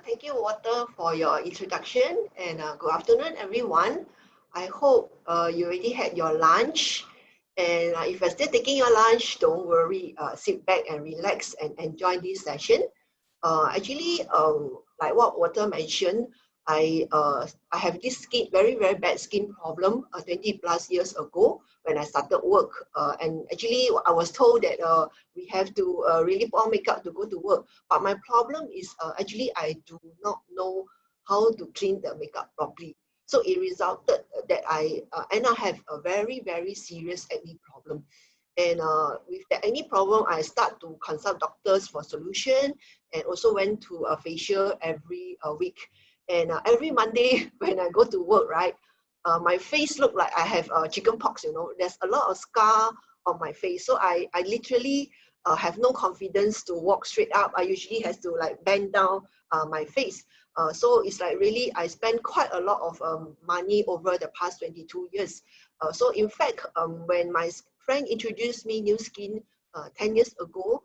Thank you, Walter, for your introduction, and good afternoon, everyone. I hope you already had your lunch, and if you're still taking your lunch, don't worry, sit back and relax and enjoy this session. Like what Walter mentioned, I have this very bad skin problem 20 plus years ago when I started work. And actually, I was told that we have to really put on makeup to go to work. But my problem is actually I do not know how to clean the makeup properly. So it resulted that I have a very serious acne problem. And with the acne problem, I start to consult doctors for solution, and also went to a facial every week. And every Monday when I go to work, right, my face look like I have chicken pox. There's a lot of scar on my face. So I literally have no confidence to walk straight up. I usually has to like bend down my face. So it's like really I spend quite a lot of money over the past 22 years. So in fact, when my friend introduced me new skin 10 years ago,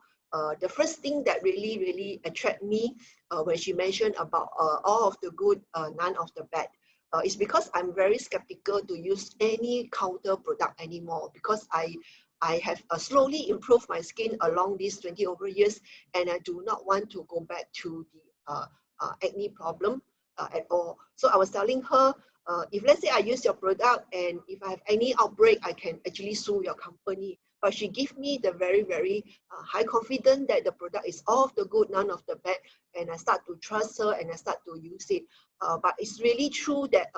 the first thing that really attract me when she mentioned about all of the good, none of the bad, is because I'm very skeptical to use any counter product anymore, because I have slowly improved my skin along these 20 over years, and I do not want to go back to the acne problem at all. So I was telling her, if let's say I use your product and if I have any outbreak, I can actually sue your company. But she gave me the very high confidence that the product is all of the good, none of the bad, and I start to trust her and I start to use it. But it's really true that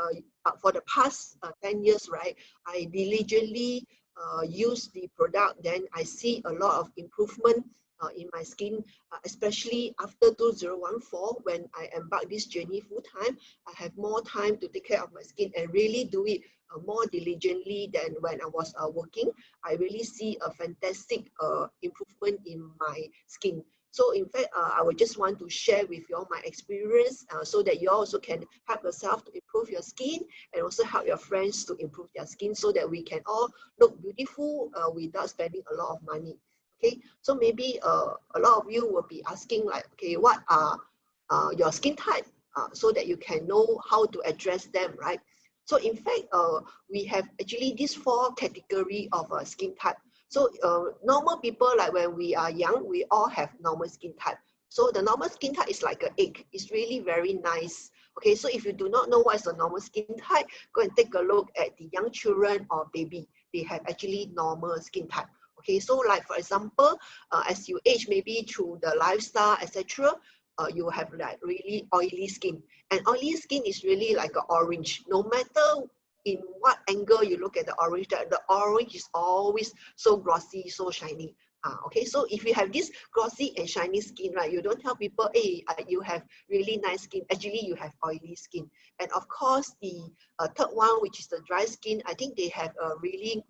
for the past 10 years, right, I diligently use the product, then I see a lot of improvement in my skin, especially after 2014, when I embarked this journey full time. I have more time to take care of my skin and really do it more diligently than when I was working. I really see a fantastic improvement in my skin. So in fact, I would just want to share with you all my experience so that you also can help yourself to improve your skin, and also help your friends to improve their skin, so that we can all look beautiful without spending a lot of money. Okay, so maybe a lot of you will be asking like, okay, what are your skin type, so that you can know how to address them, right? So in fact, we have actually these 4 category of skin type. So normal people, like when we are young, we all have normal skin type. So the normal skin type is like an egg. It's really very nice. Okay, so if you do not know what is the normal skin type, go and take a look at the young children or baby. They have actually normal skin type. Okay, so like for example, as you age, maybe through the lifestyle, etc., you have like really oily skin. And oily skin is really like an orange. No matter in what angle you look at the orange, the orange is always so glossy, so shiny. Okay, so if you have this glossy and shiny skin, right, you don't tell people, hey, you have really nice skin. Actually, you have oily skin. And of course, the third one, which is the dry skin, I think they have a really,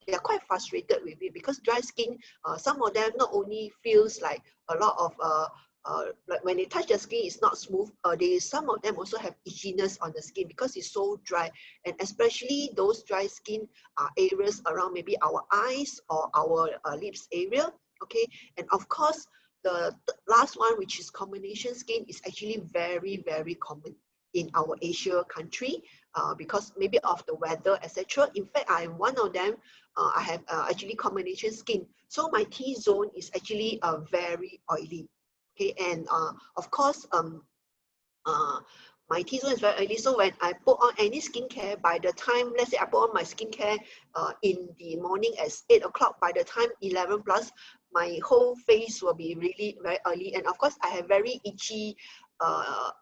they are quite frustrated with it, because dry skin, some of them not only feels like a lot of like when they touch the skin, it's not smooth. Some of them also have itchiness on the skin because it's so dry, and especially those dry skin areas around maybe our eyes or our lips area. Okay, and of course the last one, which is combination skin, is actually very common in our Asia country, because maybe of the weather, etc. In fact, I'm one of them. I have actually combination skin, so my T-zone is actually very oily. Okay, and of course, my T-zone is very oily. So when I put on any skincare, by the time, let's say I put on my skincare in the morning at 8 o'clock, by the time 11 plus, my whole face will be really very oily. And of course, I have very itchy,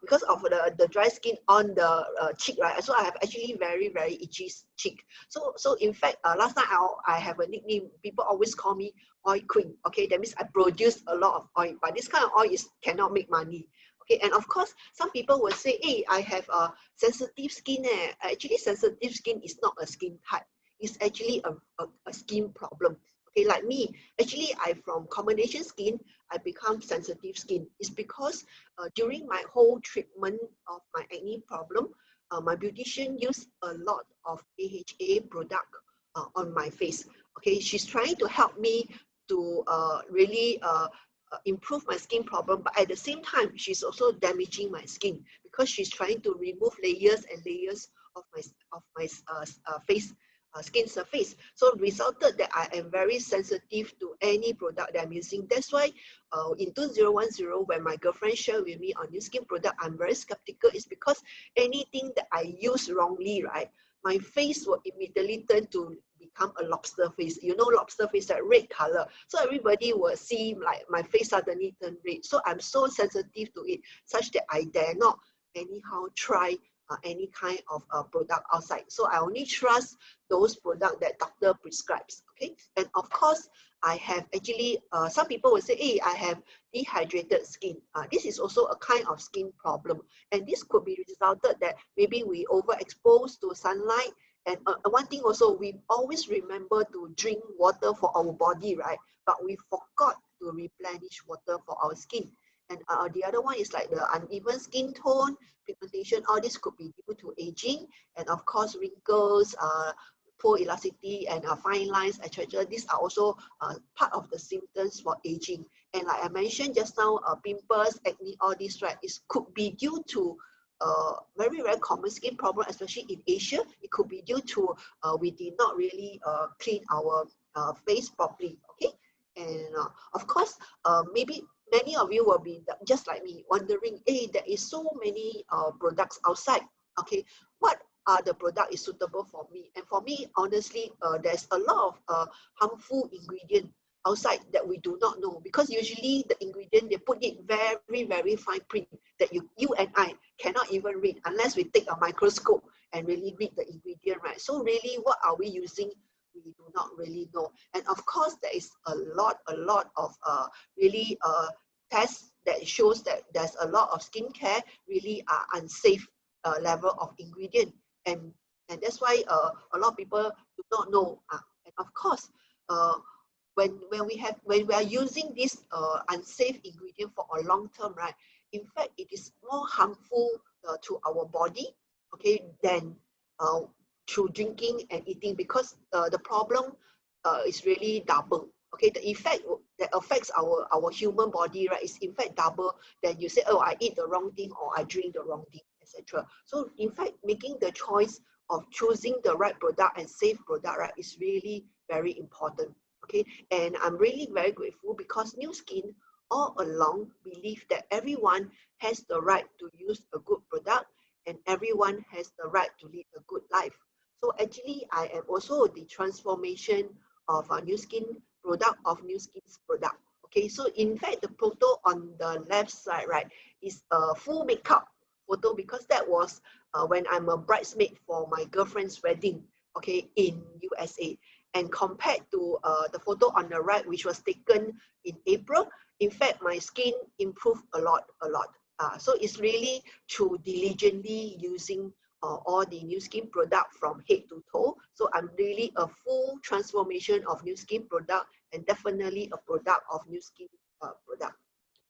because of the dry skin on the cheek, right? So I have actually very itchy cheek. So in fact, last time I have a nickname. People always call me oil queen. Okay, that means I produce a lot of oil, but this kind of oil cannot make money. Okay, and of course, some people will say, hey, I have a sensitive skin. Actually, sensitive skin is not a skin type. It's actually a skin problem. Okay, like me, actually, from combination skin, I become sensitive skin. It's because during my whole treatment of my acne problem, my beautician used a lot of AHA product on my face. Okay, she's trying to help me to really improve my skin problem, but at the same time, she's also damaging my skin because she's trying to remove layers and layers of my face skin surface. So resulted that I am very sensitive to any product that I'm using. That's why in 2010, when my girlfriend shared with me on new skin product, I'm very skeptical. It's because anything that I use wrongly, right, my face will immediately turn to become a lobster face. You know, lobster face, that red color. So everybody will see like my face suddenly turn red. So I'm so sensitive to it, such that I dare not anyhow try any kind of product outside. So I only trust those products that doctor prescribes. Okay, and of course, I have actually some people will say, hey, I have dehydrated skin. This is also a kind of skin problem, and this could be resulted that maybe we overexposed to sunlight. And one thing also, we always remember to drink water for our body, right? But we forgot to replenish water for our skin. And the other one is like the uneven skin tone, pigmentation. All this could be due to aging, and of course wrinkles, poor elasticity, and fine lines, etc. These are also part of the symptoms for aging. And like I mentioned just now, pimples, acne, all this, right? It could be due to very, very common skin problem, especially in Asia. It could be due to we did not really clean our face properly. Okay, and of course, maybe many of you will be just like me, wondering, hey, there is so many products outside. Okay, what are the product is suitable for me? And for me, honestly, there's a lot of harmful ingredient outside that we do not know, because usually the ingredient, they put it very, very fine print that you and I cannot even read unless we take a microscope and really read the ingredient, right? So really, what are we using? We do not really know. And of course, there is a lot of really tests that shows that there's a lot of skincare really are unsafe level of ingredient, and that's why a lot of people do not know. And of course, when we are using this unsafe ingredient for a long term, right? In fact, it is more harmful to our body, okay, than through drinking and eating, because the problem is really double. Okay, the effect that affects our human body, right, is in fact double than you say, oh, I eat the wrong thing or I drink the wrong thing, etc. So in fact, making the choice of choosing the right product and safe product, right, is really very important. Okay, and I'm really very grateful because New Skin all along believe that everyone has the right to use a good product and everyone has the right to live a good life. So actually, I am also the transformation of a New Skin product, of New Skin's product. Okay, so in fact, the photo on the left side, right, is a full makeup photo, because that was when I'm a bridesmaid for my girlfriend's wedding, okay, in USA. And compared to the photo on the right, which was taken in April, in fact, my skin improved a lot. So it's really through diligently using all the New Skin product from head to toe. So I'm really a full transformation of New Skin product, and definitely a product of New Skin product.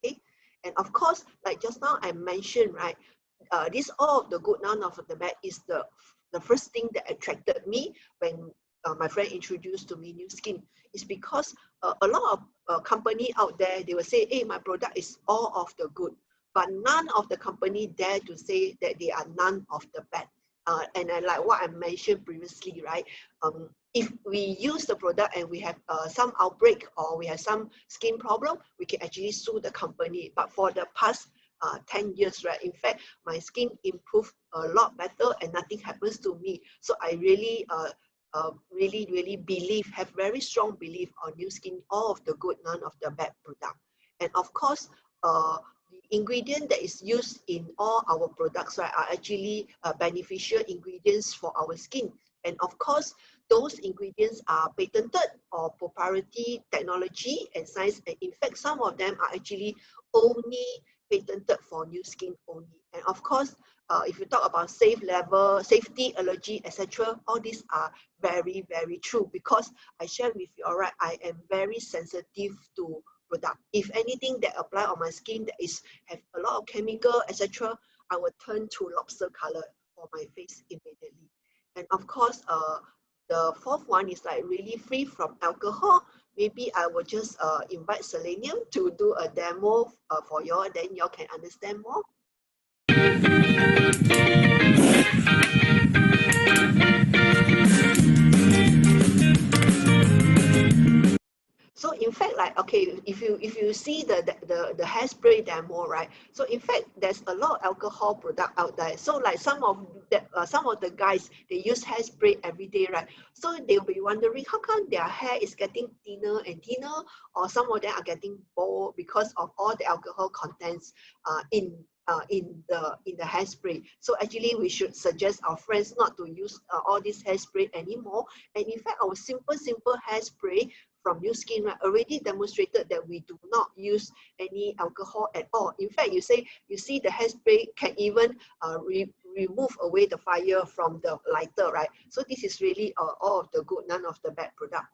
Okay, and of course, like just now I mentioned, right, this all of the good, none of the bad is the first thing that attracted me when my friend introduced to me New Skin. Is because a lot of company out there, they will say, hey, my product is all of the good, but none of the company dare to say that they are none of the bad. And I, like what I mentioned previously, right? If we use the product and we have some outbreak or we have some skin problem, we can actually sue the company. But for the past 10 years, right, in fact, my skin improved a lot better and nothing happens to me. So I really really believe, have very strong belief on New Skin, all of the good, none of the bad product. And of course, the ingredient that is used in all our products, right, are actually beneficial ingredients for our skin. And of course, those ingredients are patented or proprietary technology and science. And in fact, some of them are actually only patented for New Skin only. And of course, if you talk about safe level, safety, allergy, etc., all these are very, very true, because I share with you, all right, I am very sensitive to product. If anything that apply on my skin that is have a lot of chemical, etc., I will turn to lobster color for my face immediately. And of course, the fourth one is like really free from alcohol, maybe I will just invite Selenium to do a demo for you all, then you all can understand more. So in fact, like, okay, if you see the hairspray demo, right? So in fact, there's a lot of alcohol product out there. So like some of the guys, they use hairspray every day, right? So they'll be wondering how come their hair is getting thinner and thinner, or some of them are getting bald because of all the alcohol contents in the hairspray. So actually, we should suggest our friends not to use all this hairspray anymore. And in fact, our simple hairspray from New Skin, right, already demonstrated that we do not use any alcohol at all. In fact, you see the hairspray can even remove away the fire from the lighter, right? So this is really all of the good, none of the bad product.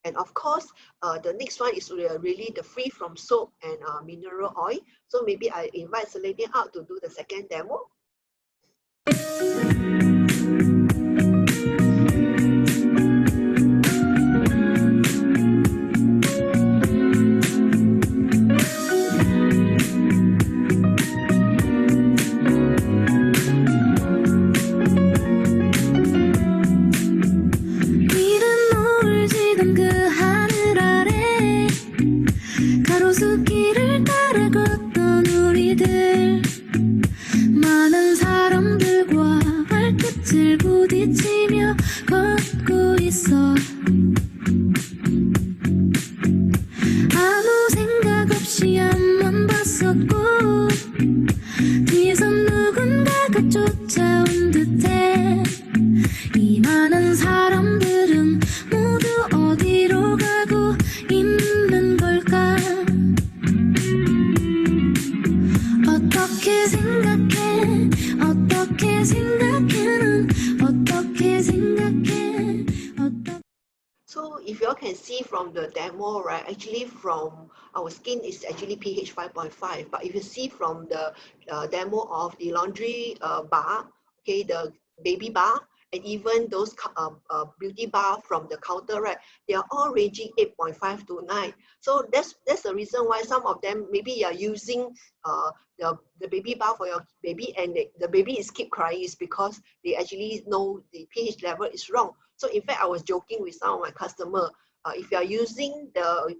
And of course, the next one is really the free from soap and mineral oil. So maybe I invite Selenium out to do the second demo. 가로수길을 따라 걷던 우리들 많은 사람들과 발끝을 부딪히며 걷고 있어 아무 생각 없이 앞만 봤었고 뒤에선 누군가가 쫓아온 듯해 이 많은 사람들은 모두 어디로 가고 있는 걸까 어떻게 생각해 어떻게 생각해 어떻게 생각해 So if you all can see from the demo, right, actually from our skin is actually pH 5.5, but if you see from the demo of the laundry bar, okay, the baby bar, and even those beauty bar from the counter, right, they are all ranging 8.5 to 9. So that's the reason why some of them, maybe you are using the baby bar for your baby, and the baby is keep crying, is because they actually know the pH level is wrong. So in fact, I was joking with some of my customer. If you are using the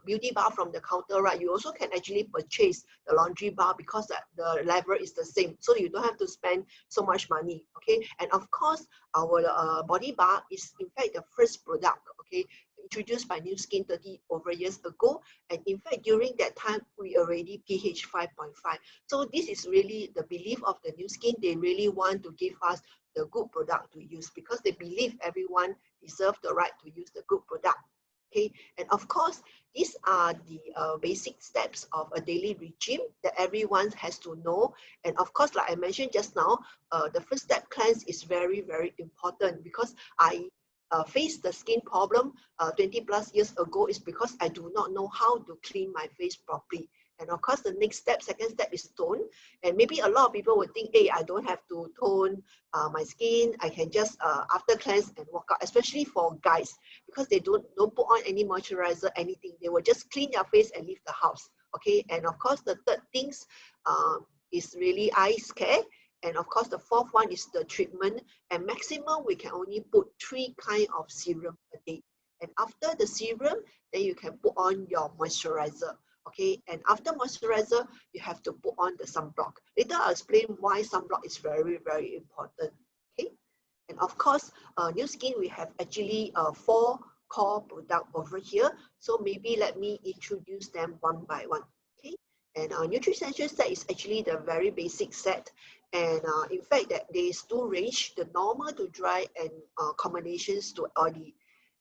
beauty bar from the counter, right, you also can actually purchase the laundry bar because the level is the same. So you don't have to spend so much money, okay? And of course, our body bar is in fact the first product, okay, introduced by New Skin 30 over years ago. And in fact, during that time, we already pH 5.5. So this is really the belief of the New Skin. They really want to give us the good product to use because they believe everyone deserves the right to use the good product. Okay, and of course, these are the basic steps of a daily regime that everyone has to know. And of course, like I mentioned just now, the first step cleanse is very, very important because I faced the skin problem 20 plus years ago is because I do not know how to clean my face properly. And of course, the next step, second step is tone. And maybe a lot of people would think, hey, I don't have to tone my skin. I can just after cleanse and walk out, especially for guys, because they don't put on any moisturizer, anything. They will just clean their face and leave the house. Okay. And of course, the third things is really eye care. And of course, the fourth one is the treatment. And maximum, we can only put 3 kinds of serum a day. And after the serum, then you can put on your moisturizer. Okay, and after moisturizer, you have to put on the sunblock. Later, I'll explain why sunblock is very, very important. Okay, and of course, New Skin, we have actually 4 core products over here. So maybe let me introduce them one by one. Okay, and our Nutri-Essential set is actually the very basic set. And in fact, that there is 2 range, the normal to dry and combinations to oily.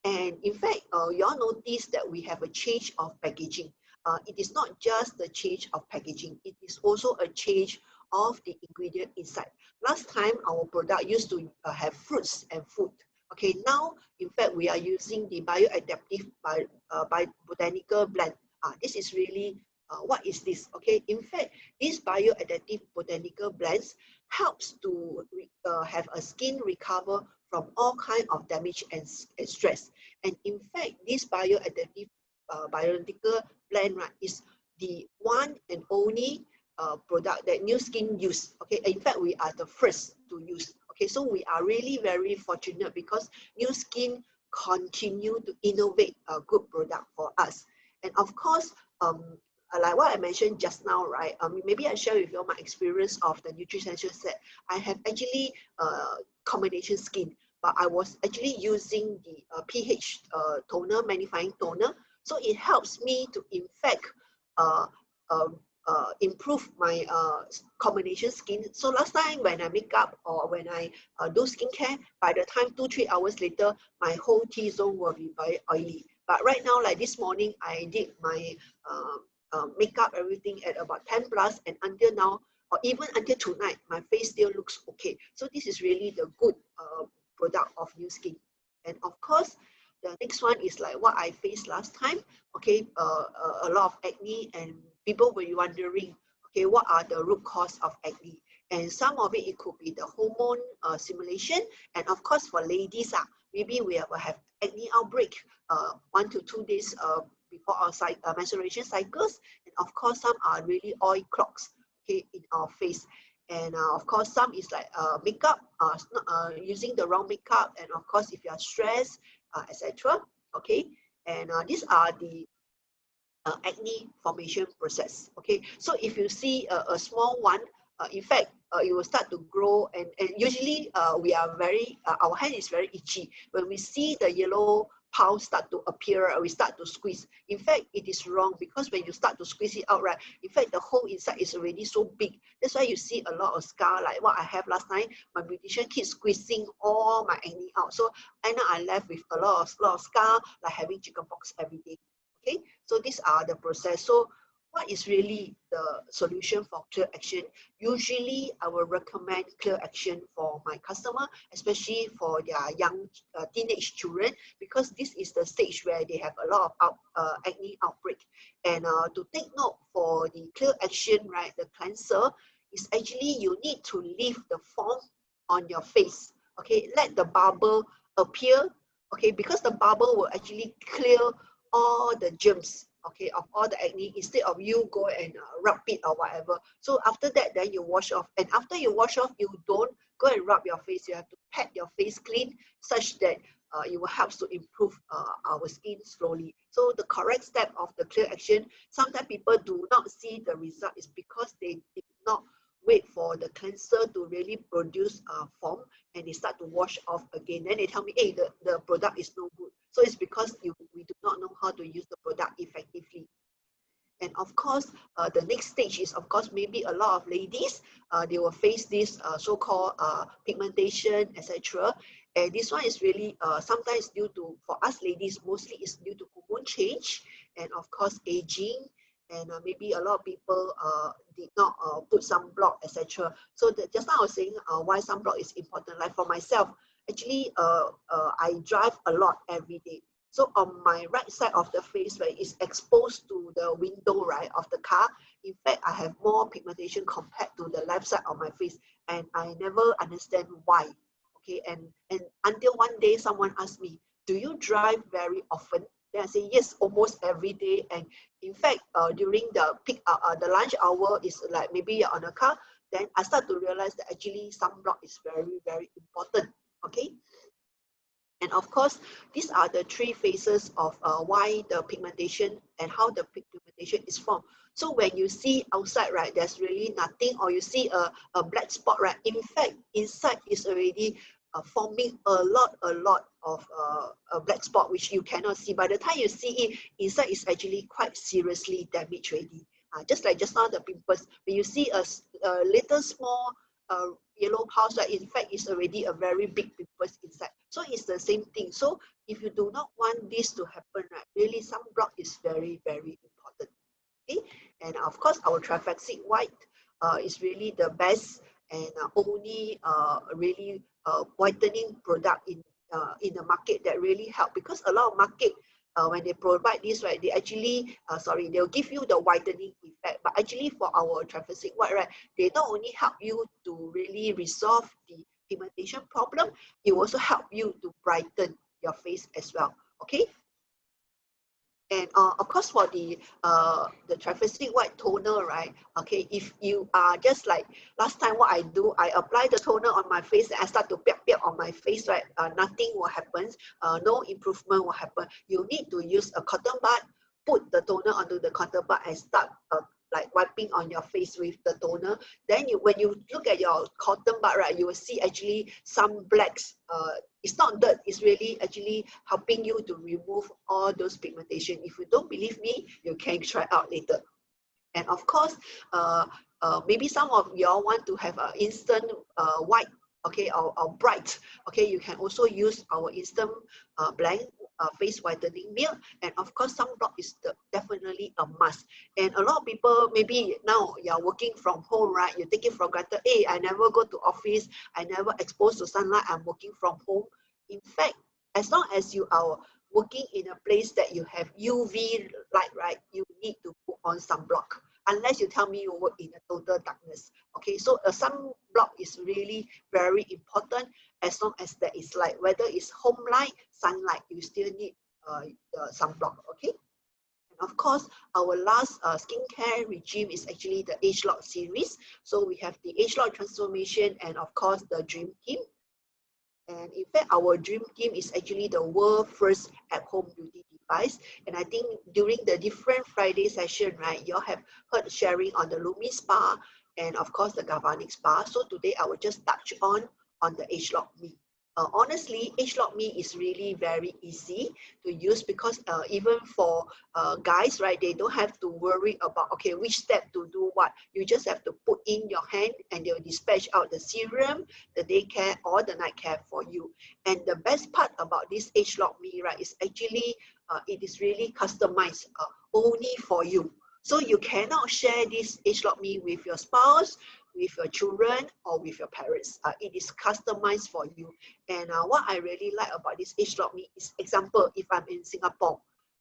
And in fact, you all notice that we have a change of packaging. It is not just the change of packaging, it is also a change of the ingredient inside. Last time, our product used to have fruits and food. Okay, now, in fact, we are using the bioadaptive botanical blend. This is really, what is this? Okay, in fact, this bioadaptive botanical blends helps to have a skin recover from all kind of damage and stress. And in fact, this bioadaptive bioidentical blend, right, is the one and only product that New Skin use. Okay, in fact, we are the first to use. Okay, so we are really very fortunate because New Skin continue to innovate a good product for us. And of course, like what I mentioned just now, right? Maybe I share with you my experience of the NutriSensation set. I have actually combination skin, but I was actually using the pH toner, magnifying toner. So it helps me to, in fact, uh, improve my combination skin. So last time when I make up or when I do skincare, by the time 2-3 hours later, my whole T-zone will be very oily. But right now, like this morning, I did my makeup, everything at about 10 plus, and until now, or even until tonight, my face still looks okay. So this is really the good product of New Skin. And of course, the next one is like what I faced last time. Okay, a lot of acne, and people will be wondering, okay, what are the root cause of acne? And some of it could be the hormone stimulation, and of course for ladies, maybe we will have acne outbreak 1 to 2 days before our menstruation cycles, and of course some are really oil clogs, okay, in our face. And of course some is like makeup, using the wrong makeup, and of course if you are stressed, etc. Okay, and these are the acne formation process. Okay, so if you see a small one, in fact, it will start to grow, and usually we are very, our hand is very itchy. When we see the yellow piles start to appear, we start to squeeze. In fact, it is wrong, because when you start to squeeze it out, right, in fact, the hole inside is already so big. That's why you see a lot of scar, like what I have last night. My beautician keeps squeezing all my acne out. So and now I left with a lot of scar, like having chickenpox every day. Okay, so these are the process. So what is really the solution for clear action? Usually I will recommend clear action for my customer, especially for their young teenage children, because this is the stage where they have a lot of acne outbreak. And to take note for the clear action, right, the cleanser is actually you need to leave the foam on your face. Okay, let the bubble appear. Okay, because the bubble will actually clear all the germs, okay, of all the acne, instead of you go and rub it or whatever. So after that, then you wash off, and after you wash off, you don't go and rub your face. You have to pat your face clean, such that it will help to improve our skin slowly. So the correct step of the clear action, sometimes people do not see the result is because they did not wait for the cleanser to really produce foam, and they start to wash off again. Then they tell me, hey, the product is no good. So it's because we do not know how to use the product effectively. And of course, the next stage is, of course, maybe a lot of ladies, they will face this so-called pigmentation, etc. And this one is really sometimes due to, for us ladies, mostly is due to hormone change, and of course, aging, and maybe a lot of people did not put sunblock, etc. So just now I was saying why sunblock is important. Like for myself, actually, I drive a lot every day. So on my right side of the face, where it's exposed to the window, right, of the car, in fact, I have more pigmentation compared to the left side of my face, and I never understand why. Okay, and until one day someone asked me, do you drive very often? Then I say yes, almost every day. And in fact, during the peak, the lunch hour is like maybe you're on a car, then I start to realize that actually sunblock is very, very important. Okay. And of course, these are the three phases of why the pigmentation and how the pigmentation is formed. So when you see outside, right, there's really nothing, or you see a black spot, right, in fact, inside is already forming a lot of a black spot, which you cannot see. By the time you see it, inside is actually quite seriously damaged already. Just like just now the pimples, when you see a little small yellow house, like in fact it's already a very big pimples inside. So it's the same thing. So if you do not want this to happen, right, really sunblock is very, very important. Okay, and of course our Triflexic White is really the best and only really whitening product in the market that really help, because a lot of market when they provide this, right, they actually they'll give you the whitening effect, but actually for our Triflexic White, right, they not only help you to really resolve the pigmentation problem, it will also help you to brighten your face as well. Okay. And of course, for the translucent white toner, right? Okay, if you are just like last time, what I do, I apply the toner on my face and I start to piak piak on my face, right? Nothing will happen. No improvement will happen. You need to use a cotton bud, put the toner onto the cotton bud and start like wiping on your face with the toner. Then when you look at your cotton bud, right, you will see actually some blacks. It's not dirt, it's really actually helping you to remove all those pigmentation. If you don't believe me, you can try out later. And of course, maybe some of y'all want to have an instant white, okay, or bright, okay, you can also use our instant blend face whitening milk. And of course, sunblock is definitely a must. And a lot of people, maybe now you're working from home, right? You take it for granted. Hey, I never go to office, I never exposed to sunlight, I'm working from home. In fact, as long as you are working in a place that you have UV light, right, you need to put on sunblock. Unless you tell me you work in a total darkness. Okay, so a sunblock is really very important as long as there is light. Whether it's home light, sunlight, you still need the sunblock, okay? And of course, our last skincare regime is actually the AgeLOC series. So we have the AgeLOC transformation and of course the Dream Team. And in fact, our Dream Team is actually the world first at-home beauty device. And I think during the different Friday session, right, you all have heard sharing on the Lumi Spa and of course the Galvanic Spa. So today I will just touch on the AgeLOC Me. Honestly, AgeLOC Me is really very easy to use because even for guys, right, they don't have to worry about, okay, which step to do what. You just have to put in your hand and they'll dispatch out the serum, the day care or the night care for you. And the best part about this AgeLOC Me, right, is actually it is really customized only for you. So you cannot share this AgeLOC Me with your spouse, with your children, or with your parents. It is customized for you. And what I really like about this AgeLOC Me is, example, if I'm in Singapore,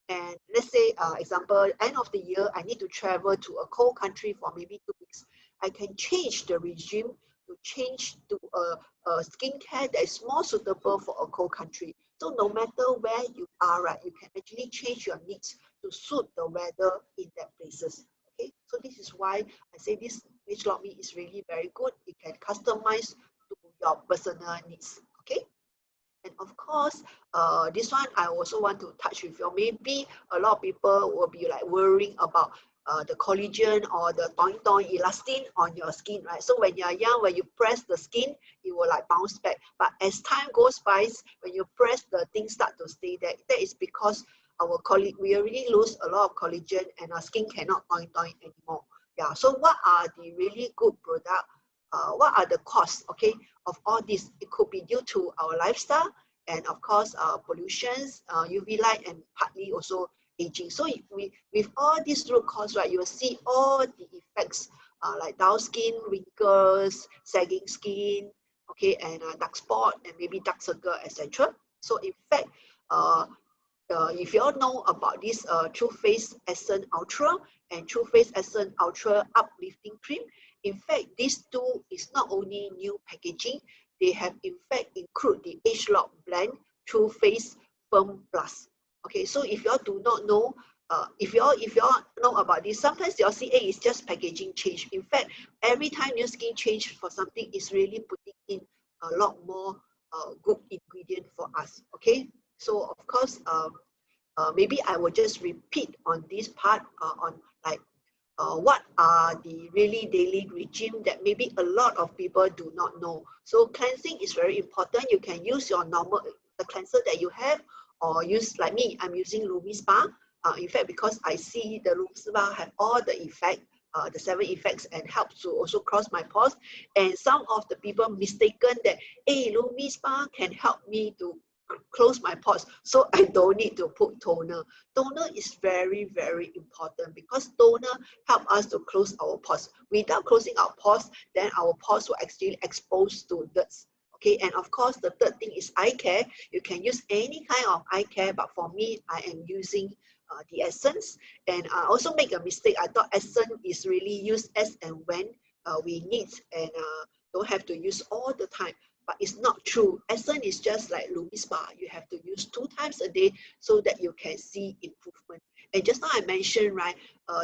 and let's say, example, end of the year, I need to travel to a cold country for maybe 2 weeks. I can change the regime to change to a skincare that is more suitable for a cold country. So no matter where you are, right, you can actually change your needs to suit the weather in that places. Okay, so this is why I say this AgeLOC Me is really very good. It can customize to your personal needs. Okay, and of course, this one I also want to touch with you. Maybe a lot of people will be like worrying about the collagen or the toin elastin on your skin, right? So when you're young, when you press the skin, it will like bounce back. But as time goes by, when you press, the things start to stay there. That is because we already lose a lot of collagen and our skin cannot toin anymore. Yeah. So what are the really good product? What are the costs? Okay, of all this? It could be due to our lifestyle and of course pollutions, UV light, and partly also aging. So with all these root cause, right, you will see all the effects like dull skin, wrinkles, sagging skin, okay, and dark spot and maybe dark circle, etc. So in fact, if you all know about this True Face Essence Ultra and True Face Essence Ultra Uplifting Cream, in fact, these two is not only new packaging, they have in fact include the AgeLOC Blend True Face Firm Plus. Okay, so if you all do not know, if you all know about this, sometimes you all see, hey, it's just packaging change. In fact, every time your skin change for something, is really putting in a lot more good ingredient for us. Okay, so of course, maybe I will just repeat on this part on like what are the really daily regime that maybe a lot of people do not know. So cleansing is very important. You can use your normal the cleanser that you have, or use like me, I'm using Lumi Spa. In fact, because I see the Lumi Spa have all the effect, the 7 effects, and helps to also cross my pores. And some of the people mistaken that, hey, Lumi Spa can help me to close my pores, so I don't need to put toner. Toner is very, very important because toner help us to close our pores. Without closing our pores, then our pores will actually expose to dirt. Okay, and of course, the third thing is eye care. You can use any kind of eye care, but for me, I am using the Essence. And I also make a mistake. I thought Essence is really used as and when we need, and don't have to use all the time. but it's not true. Essence is just like Lumispa. You have to use 2 times a day so that you can see improvement. And just now I mentioned, right,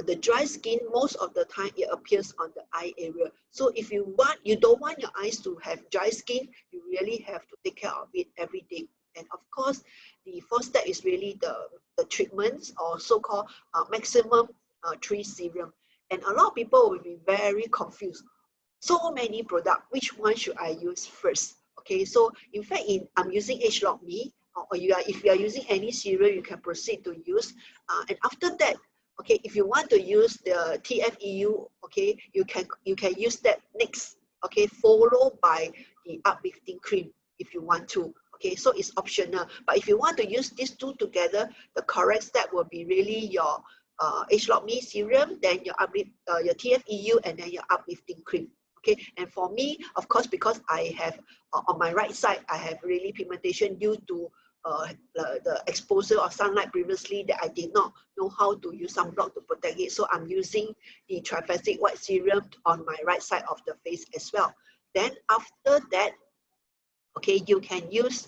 the dry skin, most of the time it appears on the eye area. So if you don't want your eyes to have dry skin, you really have to take care of it every day. And of course, the fourth step is really the treatments, or so-called maximum 3 serum. And a lot of people will be very confused. So many products, which one should I use first? Okay, so in fact, I'm using AgeLOC Me, or if you are using any serum, you can proceed to use. And after that, okay, if you want to use the TFEU, okay, you can use that next, okay, followed by the uplifting cream if you want to. Okay, so it's optional. But if you want to use these two together, the correct step will be really your AgeLOC Me serum, then your TFEU, and then your uplifting cream. Okay, and for me, of course, because I have on my right side, I have really pigmentation due to the exposure of sunlight previously, that I did not know how to use sunblock to protect it. So I'm using the triphasic white serum on my right side of the face as well. Then after that, okay, you can use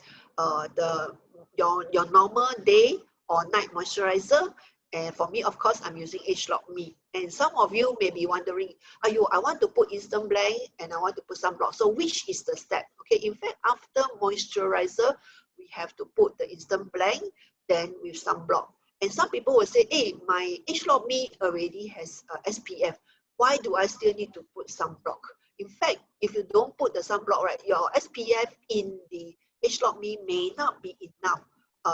your normal day or night moisturizer. And for me, of course, I'm using AgeLOC Me. And some of you may be wondering, Ayo, I want to put instant blank and I want to put sunblock. So which is the step? Okay, in fact, after moisturizer, we have to put the instant blank, then with sunblock. And some people will say, hey, my AgeLOC Me already has SPF. Why do I still need to put sunblock? In fact, if you don't put the sunblock, right, your SPF in the AgeLOC Me may not be enough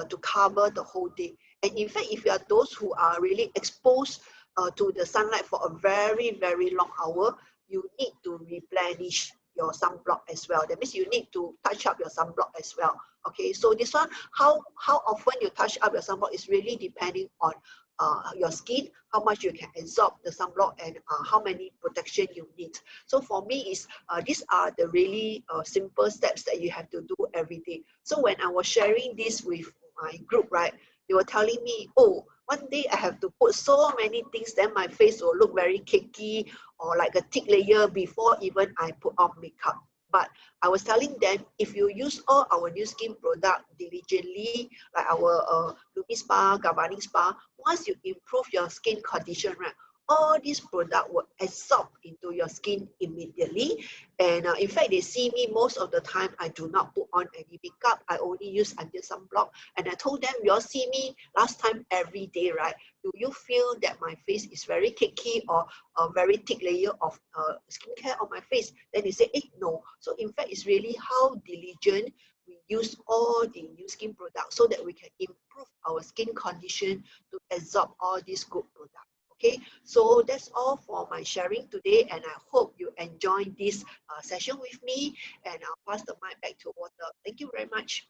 to cover the whole day. And in fact, if you are those who are really exposed to the sunlight for a very, very long hour, you need to replenish your sunblock as well. That means you need to touch up your sunblock as well. Okay, so this one, how often you touch up your sunblock is really depending on your skin, how much you can absorb the sunblock, and how many protection you need. So for me, these are the really simple steps that you have to do every day. So when I was sharing this with my group, right, they were telling me, oh, one day I have to put so many things, then my face will look very cakey or like a thick layer before even I put on makeup. But I was telling them, if you use all our new skin product diligently, like our Lumispa, Galvanic Spa, once you improve your skin condition, right, all these products will absorb into your skin immediately. And in fact, they see me most of the time, I do not put on any makeup. I only use under sunblock. And I told them, you all see me last time every day, right? Do you feel that my face is very cakey or a very thick layer of skincare on my face? Then they say, hey, no. So in fact, it's really how diligent we use all the new skin products so that we can improve our skin condition to absorb all these good products. Okay, so that's all for my sharing today, and I hope you enjoyed this session with me, and I'll pass the mic back to Walter. Thank you very much.